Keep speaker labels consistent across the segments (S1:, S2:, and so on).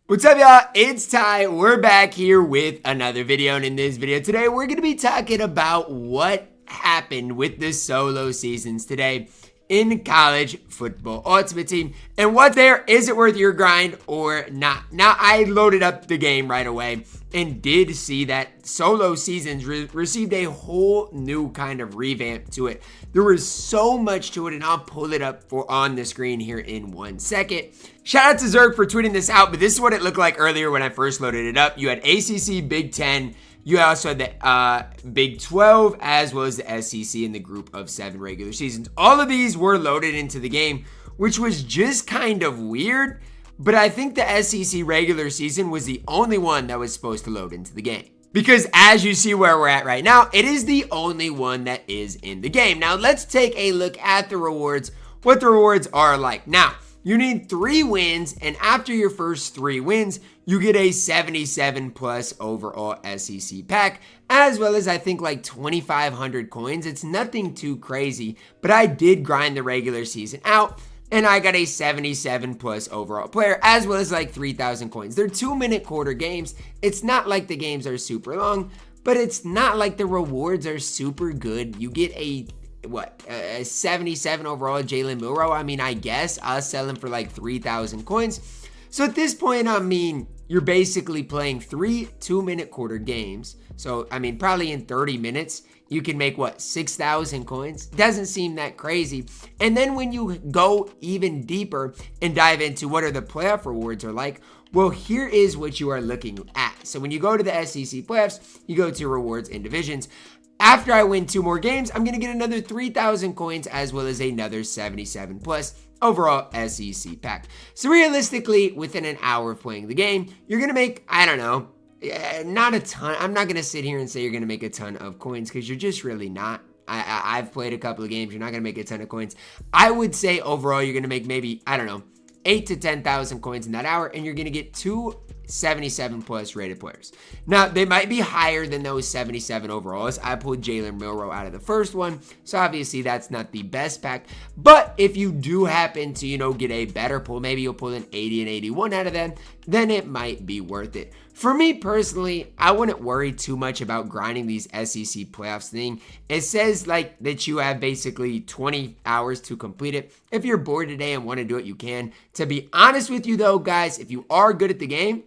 S1: What's up, y'all? It's Ty. We're back here with another video, and in this video today, we're going to be talking about what happened with the solo seasons today in college football ultimate team, and what there is it worth your grind or not. Now, I loaded up the game right away and did see that solo seasons received a whole new kind of revamp to it. There was so much to it, and I'll pull it up on the screen here in 1 second. Shout out to Zirk for tweeting this out, but this is what it looked like earlier when I first loaded it up. You had ACC, Big 10, you also had the Big 12, as well as the SEC in the group of 7 regular seasons. All of these were loaded into the game, which was just kind of weird, but I think the SEC regular season was the only one that was supposed to load into the game. Because as you see where we're at right now, it is the only one that is in the game. Now, let's take a look at the rewards, what the rewards are like. Now, you need 3 wins, and after your first 3 wins, you get a 77 plus overall SEC pack, as well as I think like 2,500 coins. It's nothing too crazy, but I did grind the regular season out, and I got a 77 plus overall player, as well as like 3,000 coins. They're 2-minute quarter games. It's not like the games are super long, but it's not like the rewards are super good. You get a 77 overall Jalen Milroe. I mean, I guess I'll sell him for like 3,000 coins. So at this point, I mean, you're basically playing 3 2-minute quarter games. So, I mean, probably in 30 minutes, you can make 6,000 coins. Doesn't seem that crazy. And then when you go even deeper and dive into what are the playoff rewards are like, well, here is what you are looking at. So when you go to the SEC playoffs, you go to rewards and divisions. After I win 2 more games, I'm going to get another 3,000 coins, as well as another 77 plus overall SEC pack. So realistically, within an hour of playing the game, you're going to make, I don't know, not a ton. I'm not going to sit here and say you're going to make a ton of coins, because you're just really not. I've played a couple of games. You're not going to make a ton of coins. I would say overall, you're going to make maybe, I don't know, 8 to 10,000 coins in that hour, and you're going to get 2 77 plus rated players. Now, they might be higher than those 77 overalls. I pulled Jalen Milroe out of the first one, so obviously that's not the best pack. But if you do happen to, get a better pull, maybe you'll pull an 80 and 81 out of them, then it might be worth it. For me personally, I wouldn't worry too much about grinding these SEC playoffs thing. It says like that you have basically 20 hours to complete it. If you're bored today and want to do it, you can. To be honest with you though, guys, if you are good at the game,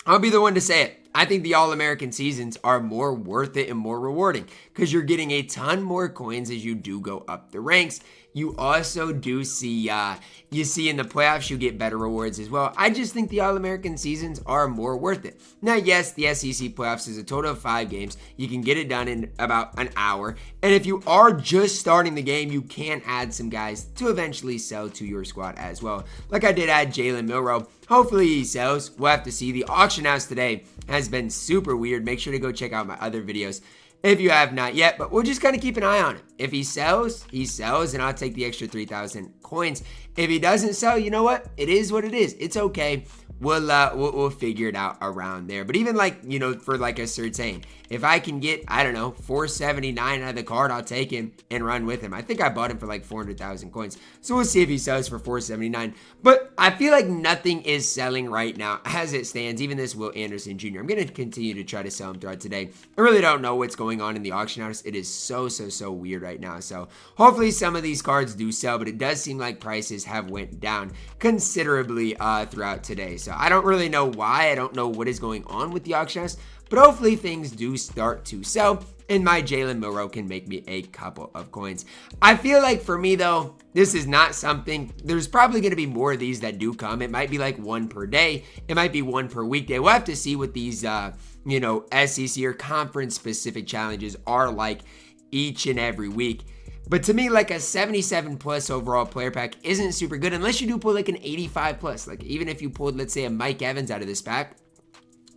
S1: I'll be the one to say it. I think the All-American seasons are more worth it and more rewarding, because you're getting a ton more coins as you do go up the ranks. You also do see, in the playoffs, you get better rewards as well. I just think the All-American seasons are more worth it. Now, yes, the SEC playoffs is a total of 5 games. You can get it done in about an hour. And if you are just starting the game, you can add some guys to eventually sell to your squad as well. Like I did add Jalen Milroe. Hopefully he sells. We'll have to see. The auction house today has been super weird. Make sure to go check out my other videos if you have not yet, but we'll just kind of keep an eye on it. If he sells, and I'll take the extra 3,000 coins. If he doesn't sell, you know what? It is what it is. It's okay. We'll figure it out around there. But even like, for like a Zirksee, if I can get, I don't know, 479 out of the card, I'll take him and run with him. I think I bought him for like 400,000 coins. So we'll see if he sells for 479. But I feel like nothing is selling right now as it stands. Even this Will Anderson Jr. I'm going to continue to try to sell him throughout today. I really don't know what's going on in the auction house. It is so weird right now. So hopefully some of these cards do sell, but it does seem like prices have went down considerably throughout today. So I don't really know why. I don't know what is going on with the auction house, but hopefully things do start to sell, and my Jalen Milroe can make me a couple of coins. I feel like for me though, this is not something, there's probably going to be more of these that do come. It might be like 1 per day. It might be 1 per weekday. We'll have to see what these, SEC or conference specific challenges are like each and every week. But to me, like a 77 plus overall player pack isn't super good unless you do pull like an 85 plus. Like even if you pulled, let's say, a Mike Evans out of this pack,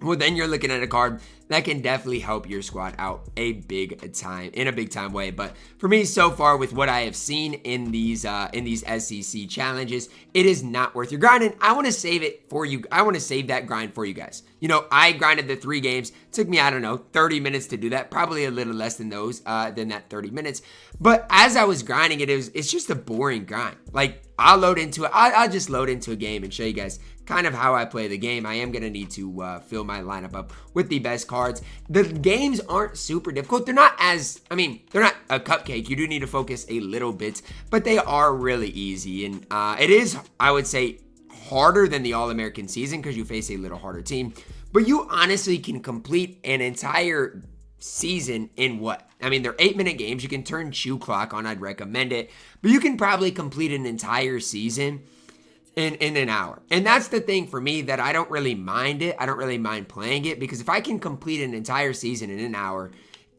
S1: well, then you're looking at a card that can definitely help your squad out in a big time way. But for me, so far with what I have seen in these SEC challenges, it is not worth your grind. And I want to save it for you. I want to save that grind for you guys. I grinded the 3 games. It took me, I don't know, 30 minutes to do that. Probably a little less than that 30 minutes. But as I was grinding it, it's just a boring grind. Like I'll load into it. I'll just load into a game and show you guys kind of how I play the game. I am going to need to fill my lineup up with the best cards. The games aren't super difficult. They're not as, I mean, they're not a cupcake. You do need to focus a little bit, but they are really easy. And it is, I would say, harder than the All-American season because you face a little harder team. But you honestly can complete an entire season in what? I mean, they're 8-minute games. You can turn Chuflocka on. I'd recommend it. But you can probably complete an entire season in an hour. And that's the thing for me that I don't really mind it. I don't really mind playing it because if I can complete an entire season in an hour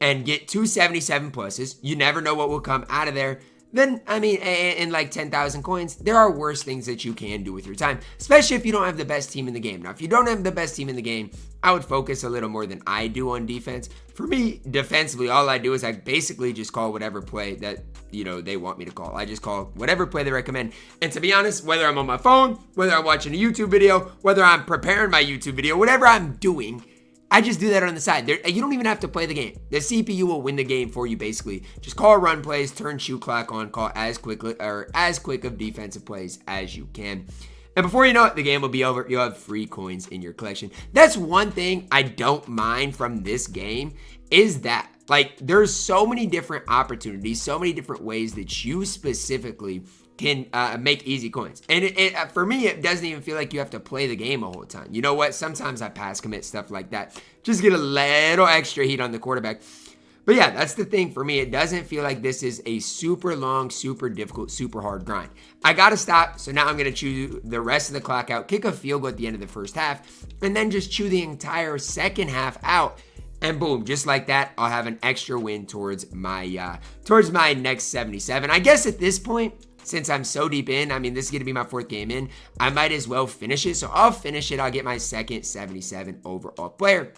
S1: and get 277 pluses, you never know what will come out of there. Then, I mean, in like 10,000 coins, there are worse things that you can do with your time, especially if you don't have the best team in the game. Now, if you don't have the best team in the game, I would focus a little more than I do on defense. For me, defensively, all I do is I basically just call whatever play that, you know, they want me to call. I just call whatever play they recommend. And to be honest, whether I'm on my phone, whether I'm watching a YouTube video, whether I'm preparing my YouTube video, whatever I'm doing, I just do that on the side. You don't even have to play the game. The CPU will win the game for you, basically. Just call run plays, turn Chuflocka on, call as quick of defensive plays as you can. And before you know it, the game will be over. You'll have free coins in your collection. That's one thing I don't mind from this game is that, like, there's so many different opportunities, so many different ways that you specifically can make easy coins. And for me, it doesn't even feel like you have to play the game a whole time. You know what? Sometimes I pass commit, stuff like that. Just get a little extra heat on the quarterback. But yeah, that's the thing for me. It doesn't feel like this is a super long, super difficult, super hard grind. I got to stop. So now I'm going to chew the rest of the clock out, kick a field goal at the end of the first half, and then just chew the entire second half out. And boom, just like that, I'll have an extra win towards my next 77. I guess at this point, since I'm so deep in, I mean, this is going to be my 4th game in, I might as well finish it. So I'll finish it. I'll get my second 77 overall player.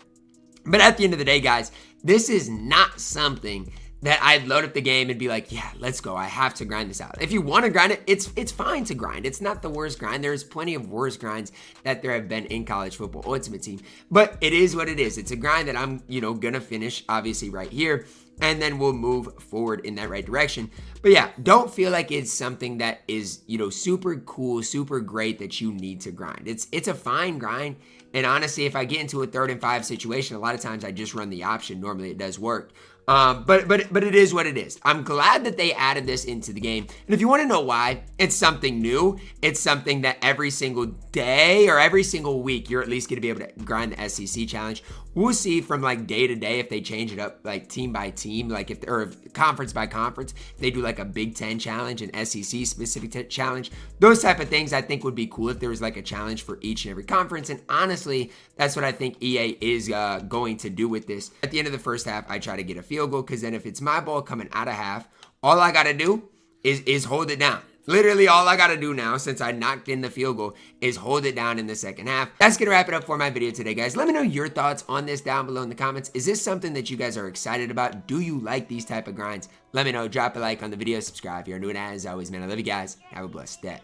S1: But at the end of the day, guys, this is not something that I'd load up the game and be like, yeah, let's go. I have to grind this out. If you want to grind it, it's fine to grind. It's not the worst grind. There's plenty of worse grinds that there have been in college football Ultimate Team. But it is what it is. It's a grind that I'm, going to finish, obviously, right here. And then we'll move forward in that right direction. But yeah, don't feel like it's something that is, super cool, super great that you need to grind. It's a fine grind. And honestly, if I get into a 3rd and 5 situation, a lot of times I just run the option. Normally it does work. But it is what it is. I'm glad that they added this into the game. And if you want to know why, it's something new. It's something that every single day or every single week, you're at least going to be able to grind the SEC challenge. We'll see from like day to day if they change it up like team by team, like or conference by conference. If they do like a Big Ten challenge, an SEC specific challenge, those type of things I think would be cool if there was like a challenge for each and every conference. And honestly, that's what I think EA is going to do with this. At the end of the first half, I try to get a field goal because then if it's my ball coming out of half, all I got to do is hold it down. Literally all I got to do now, since I knocked in the field goal, is hold it down in the second half. That's going to wrap it up for my video today, guys. Let me know your thoughts on this down below in the comments. Is this something that you guys are excited about? Do you like these type of grinds? Let me know. Drop a like on the video. Subscribe if you're new. And as always, man, I love you guys. Have a blessed day.